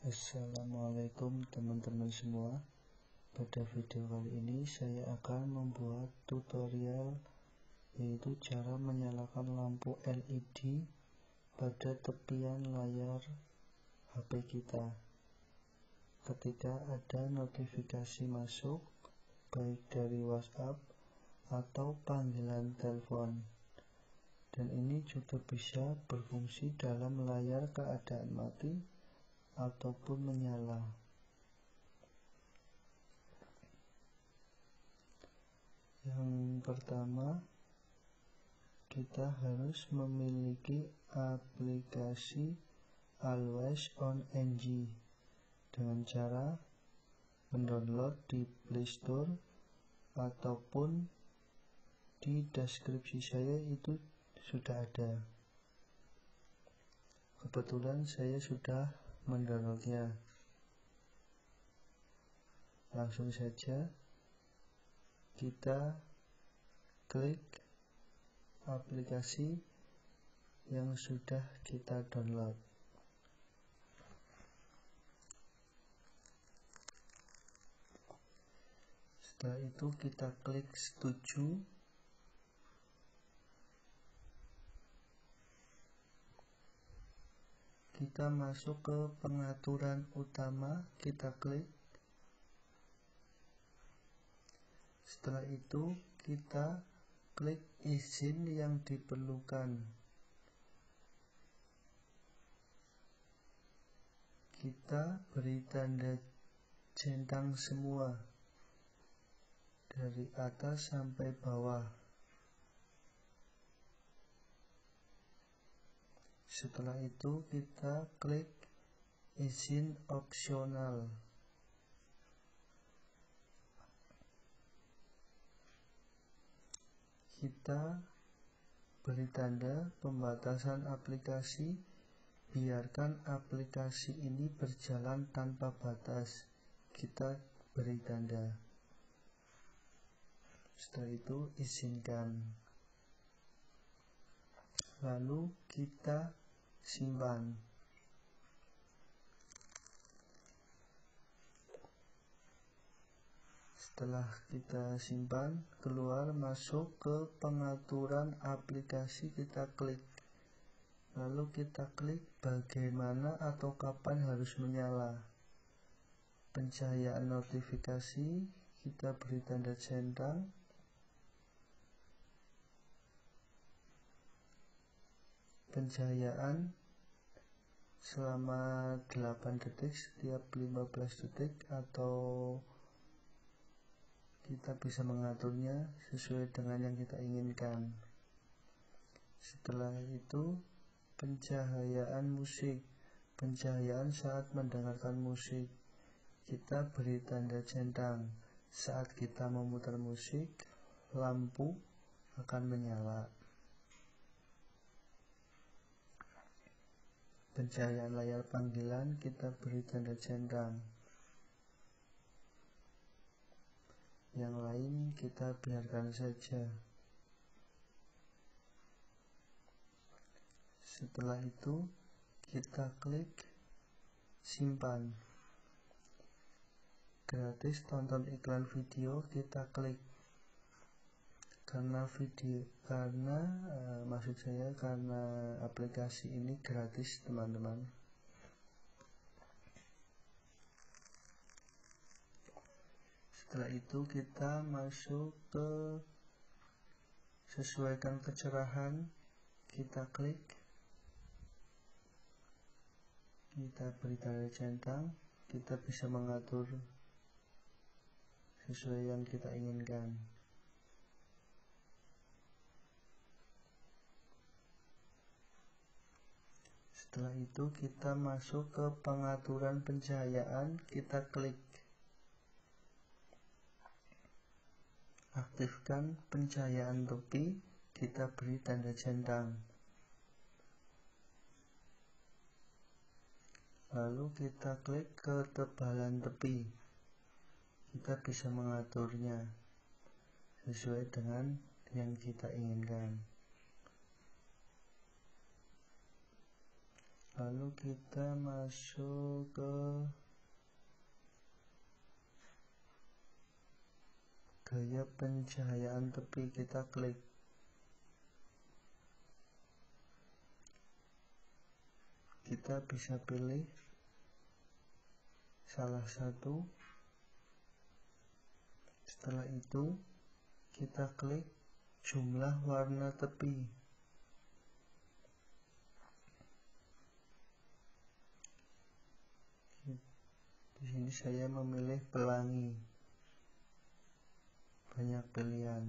Assalamualaikum teman-teman semua. Pada video kali ini saya akan membuat tutorial yaitu cara menyalakan lampu LED pada tepian layar HP kita ketika ada notifikasi masuk baik dari WhatsApp atau panggilan telepon, dan ini juga bisa berfungsi dalam layar keadaan mati ataupun menyala. Yang pertama, kita harus memiliki aplikasi Always On NG dengan cara mendownload di Play Store ataupun di deskripsi saya itu sudah ada. Kebetulan saya sudah mendownloadnya. Langsung saja kita klik aplikasi yang sudah kita download. Setelah itu kita klik setuju. Kita masuk ke pengaturan utama, kita klik. Setelah itu kita klik izin yang diperlukan. Kita beri tanda centang semua dari atas sampai bawah. Setelah itu kita klik izin opsional. Kita beri tanda pembatasan aplikasi, biarkan aplikasi ini berjalan tanpa batas. Kita beri tanda. Setelah itu izinkan. Lalu kita simpan. Setelah kita simpan, keluar masuk ke pengaturan aplikasi, kita klik. Lalu kita klik bagaimana atau kapan harus menyala. Pencahayaan notifikasi, kita beri tanda centang. Pencahayaan selama 8 detik setiap 15 detik, atau kita bisa mengaturnya sesuai dengan yang kita inginkan. Setelah itu pencahayaan musik, pencahayaan saat mendengarkan musik, kita beri tanda centang. Saat kita memutar musik, lampu akan menyala. Pencahayaan layar panggilan, kita beri tanda centang. Yang lain kita biarkan saja. Setelah itu kita klik simpan. Gratis tonton iklan video, kita klik. Karena aplikasi ini gratis, teman-teman. Setelah itu kita masuk ke sesuaikan kecerahan, kita klik. Kita beri tanda centang, kita bisa mengatur sesuai yang kita inginkan. Setelah itu kita masuk ke pengaturan pencahayaan, kita klik. Aktifkan pencahayaan tepi, kita beri tanda centang. Lalu kita klik ketebalan tepi. Kita bisa mengaturnya sesuai dengan yang kita inginkan. Lalu kita masuk ke gaya pencahayaan tepi, kita klik. Kita bisa pilih salah satu. Setelah itu kita klik jumlah warna tepi. Di sini saya memilih pelangi. Banyak pilihan.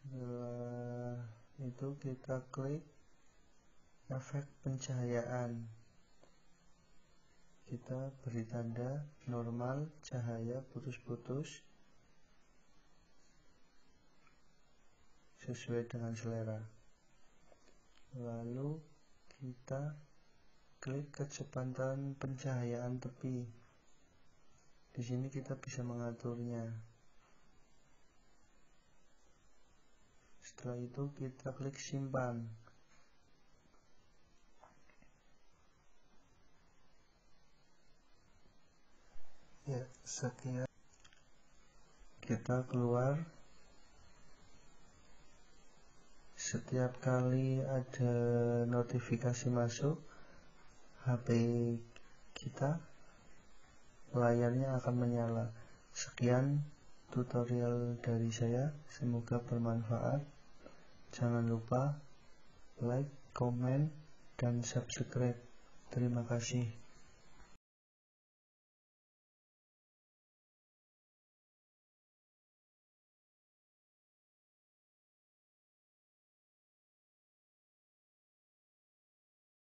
Setelah itu kita klik efek pencahayaan. Kita beri tanda normal, cahaya putus-putus, sesuai dengan selera. Lalu kita klik kecepatan pencahayaan tepi. Di sini kita bisa mengaturnya. Setelah itu kita klik simpan. Ya, sekian. Kita keluar. Setiap kali ada notifikasi masuk HP kita, layarnya akan menyala. Sekian tutorial dari saya, semoga bermanfaat. Jangan lupa like, komen, dan subscribe. Terima kasih.